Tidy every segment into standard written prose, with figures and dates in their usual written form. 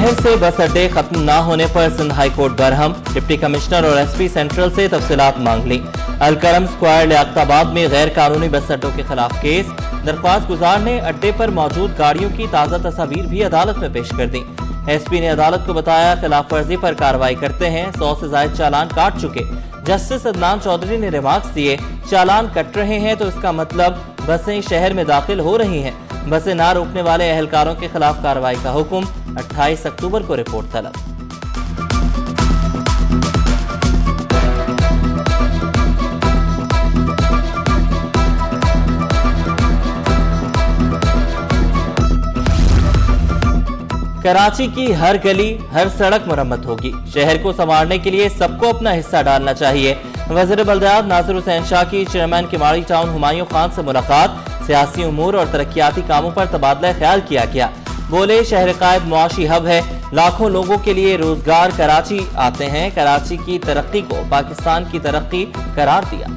शहर से बस अड्डे खत्म न होने पर Sindh high court Barham, deputy commissioner और एसपी सेंट्रल से तफसीलात मांग ली। अलकरम स्क्वायर लियाकताबाद में गैर कानूनी बस अड्डों के खिलाफ केस। दरख्वास्त गुजार ने अड्डे पर मौजूद गाड़ियों की ताज़ा तस्वीर भी अदालत में पेश कर दी। एसपी ने अदालत को बताया खिलाफ वर्जी पर कार्रवाई करते हैं, 100 से ज्यादा चालान काट चुके। जस्टिस अदनान चौधरी ने रिमार्क्स दिए, चालान कट रहे हैं तो इसका मतलब बसें शहर में दाखिल हो रही हैं। बसें ना रोकने वाले एहलकारों के खिलाफ कार्रवाई का हुक्म। 28 अक्टूबर को रिपोर्ट तलब। कराची की हर गली हर सड़क मरम्मत होगी। शहर को संवारने के लिए सबको अपना हिस्सा डालना चाहिए। वज़ीर बल्दियात नासिर हुसैन शाह की चेयरमैन किमाड़ी टाउन हुमायूं खान से मुलाकात। सियासी उमूर और तरक्याती कामों पर तबादला ख्याल किया गया। बोले शहर कायद मुआशी हब है, लाखों लोगों के लिए रोजगार कराची आते हैं। कराची की तरक्की को पाकिस्तान की तरक्की करार दिया।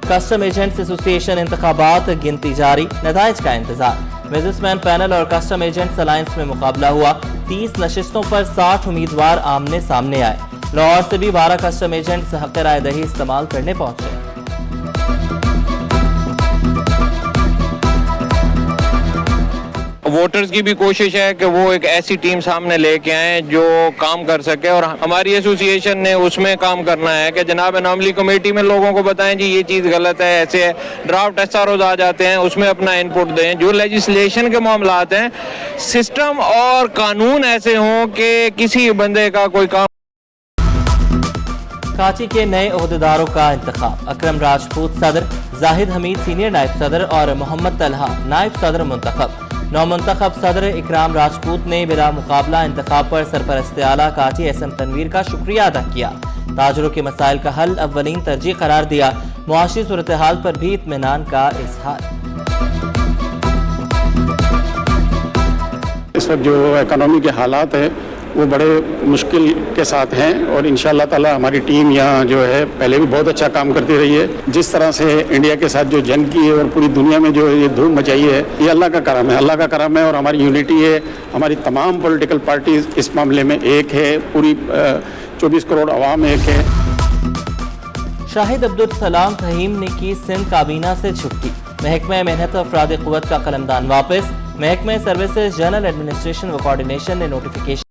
कस्टम एजेंट्स एसोसिएशन इंतखाबात गिनती जारी, नताइज का इंतजार। बिजनेसमैन पैनल और कस्टम एजेंट्स अलायंस में मुकाबला हुआ। 30 नशिस्तों पर 60 उम्मीदवार आमने सामने आए। लाहौर से भी 12 कस्टम एजेंट्स हक़ राय दही इस्तेमाल करने पहुंचे। वोटर्स की भी कोशिश है कि वो एक ऐसी टीम सामने लेके आए जो काम कर सके, और हमारी एसोसिएशन ने उसमें काम करना है कि जनाब अनामली कमेटी में लोगों को बताएं जी ये चीज़ गलत है, ऐसे है। ड्राफ्ट एसआरओज आ जाते हैं, उसमें अपना इनपुट दें। जो लेजिस्लेशन के मामलात हैं, सिस्टम और कानून ऐसे हों कि किसी बंदे का कोई काम। कराची के नए ओहदेदारों का इंतखाब। अकरम राजपूत सदर, जाहिद हमीद सीनियर नायब सदर और मोहम्मद तलहा नायब सदर मुंतखब। नौमुंतखब सदर इकराम राजपूत ने बिला मुकाबला इंतखाब पर सरपरस्त आला काजी एसएम तनवीर का शुक्रिया अदा किया। ताजरों के मसाइल का हल अव्वलीन तरजीह करार दिया। मुआशी सूरत हाल पर भी इत्मीनान का इजहार। इस वक्त जो इकोनॉमी के हालात है वो बड़े मुश्किल के साथ हैं, और इंशाअल्लाह ताला हमारी टीम यहाँ जो है पहले भी बहुत अच्छा काम करती रही है। जिस तरह से इंडिया के साथ जो जंग की है और पूरी दुनिया में जो ये धूम मचाई है, ये अल्लाह का करम है, अल्लाह का करम है। और हमारी यूनिटी है, हमारी तमाम पॉलिटिकल पार्टीज इस मामले में एक है, पूरी 24 करोड़ अवाम एक है। शाहिद अब्दुल सलाम फहीम ने की सिंध काबीना से छुट्टी। महकमा मेहनत और अफराद क़ुव्वत का कलमदान वापस। महकमा सर्विसेज जनरल एडमिनिस्ट्रेशन व कोऑर्डिनेशन ने नोटिफिकेशन।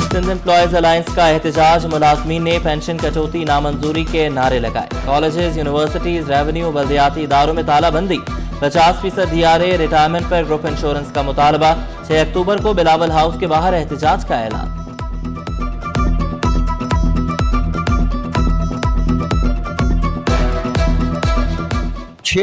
सिंध एम्प्लॉयज अलायंस का एहतजाज। मुलाजमीन ने पेंशन कटौती नामंजूरी के नारे लगाए। कॉलेजेस, यूनिवर्सिटीज, रेवेन्यू, बल्दियाती इदारों में तालाबंदी। 50% DRA रिटायरमेंट पर ग्रुप इंश्योरेंस का मुतालबा। 6 अक्टूबर को बिलावल हाउस के बाहर एहतजाज का ऐलान।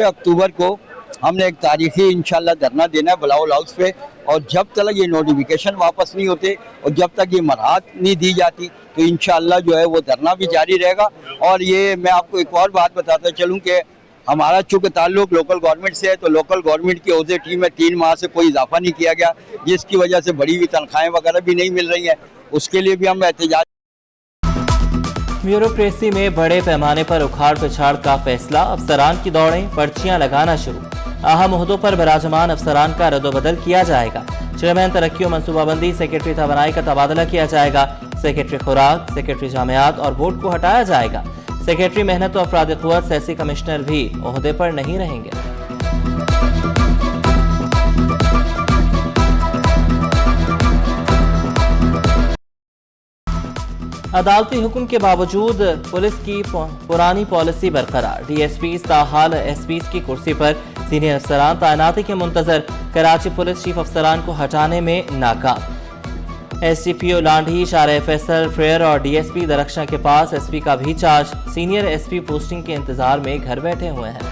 अक्टूबर को हमने एक तारीखी इंशाल्लाह धरना देना है बिलावल हाउस पे, और जब तक ये नोटिफिकेशन वापस नहीं होते और जब तक ये मराहत नहीं दी जाती तो इंशाल्लाह जो है वो धरना भी जारी रहेगा। और ये मैं आपको एक और बात बताता चलूँ कि हमारा चूँकि ताल्लुक लोकल गवर्नमेंट से है, तो लोकल गवर्नमेंट की ओहदे टीम में 3 माह से कोई इजाफा नहीं किया गया, जिसकी वजह से बड़ी हुई तनख्वाहें वगैरह भी नहीं मिल रही हैं। उसके लिए भी हम एहतजाज। ब्यूरोक्रेसी में बड़े पैमाने पर उखाड़ पिछाड़ का फैसला। अफसरान की दौड़ें, पर्चियां लगाना शुरू। अहम ओहदों पर बराजमान अफसरान का रद्दोबदल किया जाएगा। चेयरमैन तरक्की और मनसूबाबंदी, सेक्रेटरी तवानाई का तबादला किया जाएगा। सेक्रेटरी खुराक, सेक्रेटरी जामियात और बोर्ड को हटाया जाएगा। सेक्रेटरी मेहनत और अफराद क़ुव्वत सैसी कमिश्नर भी ओहदे पर नहीं रहेंगे। अदालती हुक्म के बावजूद पुलिस की पुरानी पॉलिसी बरकरार। DSPs ताहाल SPs की कुर्सी पर। सीनियर अफसरान तैनाती के मुंतजर। कराची पुलिस चीफ अफसरान को हटाने में नाकाम। SDPO लांढी, शारे फैसल, फ्रेयर और DSP दरख्शां के पास। SP का भी चार्ज। सीनियर SP पोस्टिंग के इंतजार में घर बैठे हुए हैं।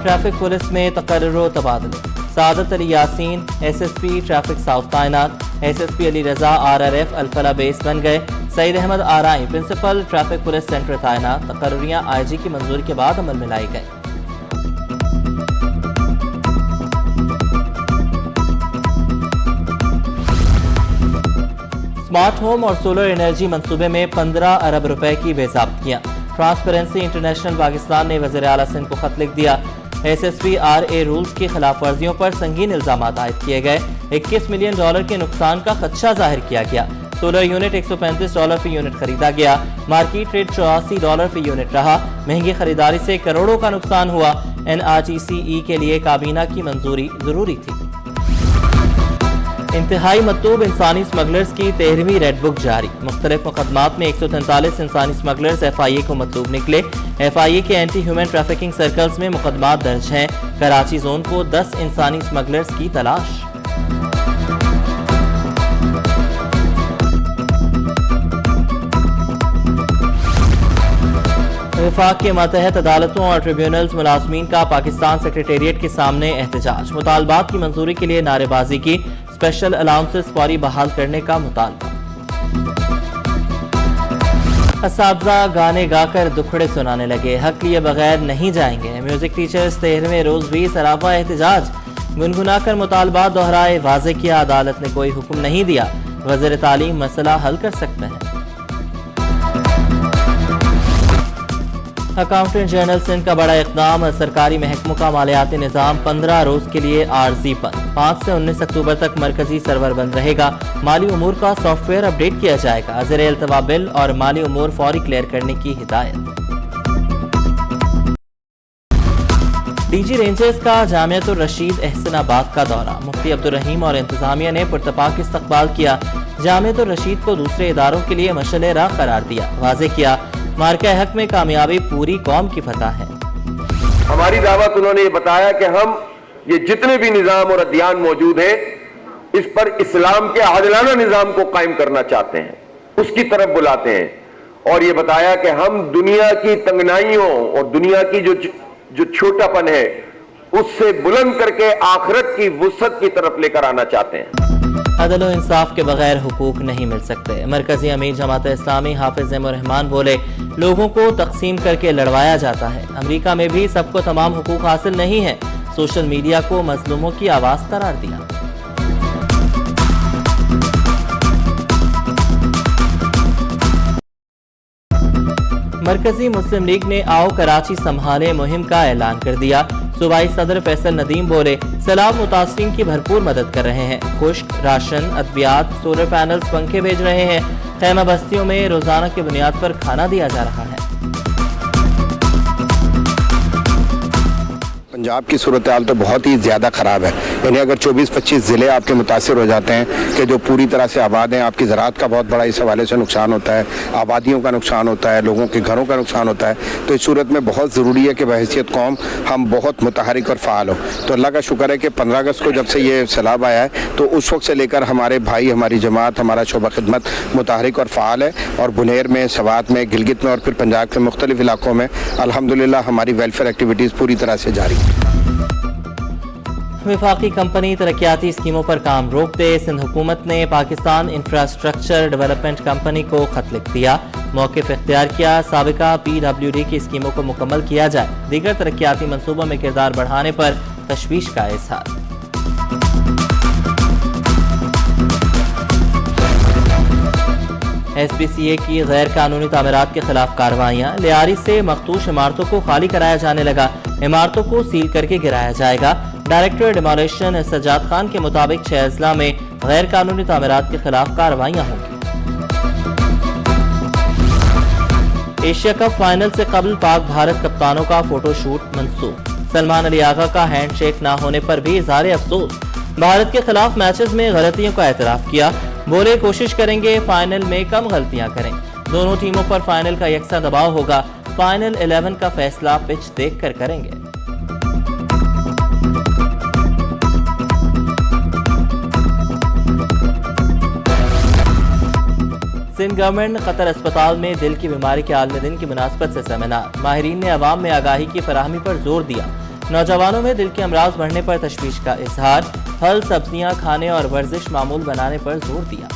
ट्रैफिक पुलिस में तकर्रुर तबादले। Saadat Ali Yasin SSP traffic south तैनात। SSP Ali Raza RRF Alfalah base बन गए। Saeed Ahmed Arain principal traffic police centre तैनात। तकर्रुरियां IG की मंजूरी के बाद अमल में लाई गई। स्मार्ट होम और सोलर एनर्जी मंसूबे में 15 अरब रुपए की बेज़ाब्तियां। ट्रांसपेरेंसी इंटरनेशनल पाकिस्तान ने वज़ीर आला सिंध को खत लिख दिया। SSP-RA रूल्स की खिलाफ वर्जियों पर संगीन इल्जाम आयद किए गए। $21 मिलियन के नुकसान का खदशा जाहिर किया गया। सोलर यूनिट $135 फी यूनिट खरीदा गया। मार्केट रेट $84 फी यूनिट रहा। महंगी खरीदारी से करोड़ों का नुकसान हुआ। NRTCE के लिए काबीना की मंजूरी जरूरी थी। इंतहाई मतलूब इंसानी स्मगलर्स की 13वीं रेड बुक जारी। मुख्तलिफ मुकदमात में 143 इंसानी स्मगलर्स FIA को मतलूब निकले। FIA के एंटी ह्यूमन ट्रैफिकिंग सर्कल्स में मुकदमात दर्ज हैं। कराची जोन को 10 इंसानी स्मगलर्स की तलाश। वफाक के मातहत अदालतों और ट्रिब्यूनल्स मुलाजमीन का पाकिस्तान सेक्रेटेरिएट के सामने एहतजाज। मुतालबात की मंजूरी के लिए नारेबाजी की। स्पेशल अलाउंसेस फौरी बहाल करने का मुतालबा। असातिज़ा गाने गाकर दुखड़े सुनाने लगे। हक लिए बगैर नहीं जाएंगे। म्यूजिक टीचर्स 13वें रोज भी सरापा एहतजाज। गुनगुनाकर मुतालबात दोहराए। वाज़े किया अदालत ने कोई हुक्म नहीं दिया। वज़ीर तालीम मसला हल कर सकते हैं। अकाउंटेंट जनरल सिंध का बड़ा इक़दाम। सरकारी महकमों का मालियाती निज़ाम 15 रोज के लिए आर्जी बंद। 5 से 19 अक्टूबर तक मरकजी सर्वर बंद रहेगा। माली उमूर का सॉफ्टवेयर अपडेट किया जाएगा। ज़ेरे इल्तवा बिल और माली उमूर फौरी क्लियर करने की हिदायत। DG रेंजर्स का जामियातुर रशीद एहसनाबाद का दौरा। मुफ्ती अब्दुल रहीम और इंतजामिया ने पुरतपाक इस्तकबाल किया। जामियातुर रशीद को दूसरे इदारों के लिए मशअल राह करार दिया। वाज़े किया मार्का हक में कामयाबी पूरी कौम की फतह है। हमारी दावत उन्होंने ये बताया कि हम ये जितने भी निज़ाम और अदियान मौजूद हैं इस पर इस्लाम के आदिलाना निज़ाम को कायम करना चाहते हैं, उसकी तरफ बुलाते हैं। और ये बताया कि हम दुनिया की तंगनाइयों और दुनिया की जो छोटापन है उससे बुलंद करके आखिरत की वुसअत की तरफ लेकर आना चाहते हैं। अदल व इंसाफ के बगैर हुकूक नहीं मिल सकते। मरकजी अमीर जमात इस्लामी हाफिज रहमान बोले, लोगों को तकसीम करके लड़वाया जाता है। अमेरिका में भी सबको तमाम हुकूक हासिल नहीं है। सोशल मीडिया को मजलूमों की आवाज करार दिया। मरकजी मुस्लिम लीग ने आओ कराची संभाले मुहिम का ऐलान कर दिया। सूबाई सदर फैसल नदीम बोले, सैलाब मुतासरीन की भरपूर मदद कर रहे हैं। खुश्क राशन, अद्वियात, सोलर पैनल्स, पंखे भेज रहे हैं। खैमा बस्तियों में रोजाना की बुनियाद पर खाना दिया जा रहा है। पंजाब की सूरत हाल तो बहुत ही ज़्यादा ख़राब है। यानी अगर 24-25 ज़िले आपके मुतासिर हो जाते हैं कि जो पूरी तरह से आबाद हैं, आपकी ज़राअत का बहुत बड़ा इस हवाले से नुकसान होता है, आबादियों का नुकसान होता है, लोगों के घरों का नुकसान होता है। तो इस सूरत में बहुत ज़रूरी है कि बहैसियत कौम हम बहुत मुतहरिक और फ़ाल हो। तो अल्लाह का शुक्र है कि 15 अगस्त को जब से ये सैलाब आया है तो उस वक्त से लेकर हमारे भाई, हमारी जमात, हमारा शोबा खिदमत मुतहरिक और फ़ाल है। और बुनेर में, सवात में, गिलगित में और फिर पंजाब के मुख्तलिफ इलाकों में अल्हम्दुलिल्लाह हमारी वेलफेयर एक्टिविटीज़ पूरी तरह से जारी है। वफाकी कंपनी तरक्याती स्कीमों पर काम रोक दे। सिंध हुकूमत ने पाकिस्तान इंफ्रास्ट्रक्चर डेवलपमेंट कंपनी को खत लिख दिया। मौक़िफ़ इख्तियार किया। साबिका PWD की स्कीमों को मुकम्मल किया जाए। दीगर तरक्याती मंसूबों में किरदार बढ़ाने पर तशवीश का इज़हार। SPCA की गैर कानूनी तामीरात के खिलाफ कार्रवाइयाँ। लियारी से मखदूश इमारतों को खाली कराया जाने लगा। इमारतों को सील करके गिराया जाएगा। डायरेक्टर डिमोलिशन सज्जाद खान के मुताबिक 6 अजला में गैर कानूनी तामीरात के खिलाफ कार्रवाइयाँ होंगी। एशिया कप फाइनल से कबल पाक भारत कप्तानों का फोटोशूट मंसूख। सलमान अली आगा का हैंडशेक न होने पर भी इज़हार अफसोस। भारत के खिलाफ मैचेस में गलतियों का एतराफ किया। बोले, कोशिश करेंगे फाइनल में कम गलतियां करें। दोनों टीमों पर फाइनल का यकसा दबाव होगा। फाइनल 11 का फैसला पिच देखकर करेंगे। सिंध गवर्नमेंट कतर अस्पताल में दिल की बीमारी के आलमी दिन की मुनासबत से सेमिनार। माहिरीन ने अवाम में आगाही की फराहमी पर जोर दिया। नौजवानों में दिल के अमराज बढ़ने पर तशवीश का इजहार। फल सब्जियां खाने और वर्जिश मामूल बनाने पर जोर दिया।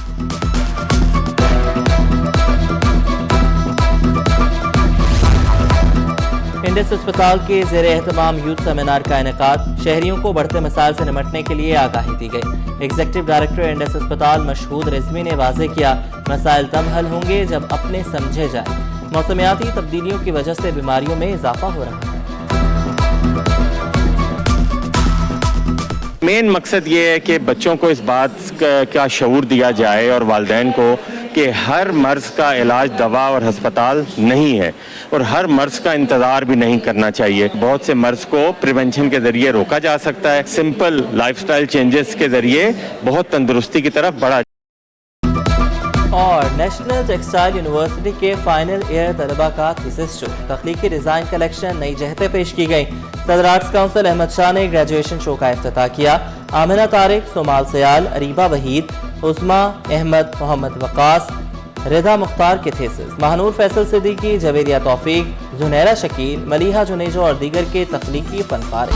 इंडस अस्पताल के ज़ेरे एहतमाम यूथ सेमिनार का इनेकाद। शहरियों को बढ़ते मसाइल से निपटने के लिए आगाही दी गई। ایگزیکٹو ڈائریکٹر انڈس اسپتال مشہود رزوی نے واضح کیا، مسائل تب حل ہوں گے جب اپنے سمجھے جائیں۔ موسمیاتی تبدیلیوں کی وجہ سے بیماریوں میں اضافہ ہو رہا ہے۔ مین مقصد یہ ہے کہ بچوں کو اس بات کا شعور دیا جائے اور والدین کو کہ ہر مرض کا علاج دوا اور ہسپتال نہیں ہے، اور ہر مرض کا انتظار بھی نہیں کرنا چاہیے۔ بہت سے مرض کو پریونشن کے ذریعے روکا جا سکتا ہے، سمپل لائف سٹائل چینجز کے ذریعے بہت تندرستی کی طرف بڑھا۔ اور نیشنل ٹیکسٹائل یونیورسٹی کے فائنل ایئر طلبہ کا تھیسس شو، تخلیقی ڈیزائن کلیکشن، نئی جہتیں پیش کی گئیں۔ صدر آرٹس کونسل احمد شاہ نے گریجویشن شو کا افتتاح کیا۔ آمنہ طارق، سومال سیال، اریبہ وحید، عظما احمد، محمد وقاص، رضا مختار کے تھیسس، مہنور فیصل صدیقی، جویریہ توفیق، زنیرہ شکیل، ملیحہ جنیجو اور دیگر کے تخلیقی فنکار۔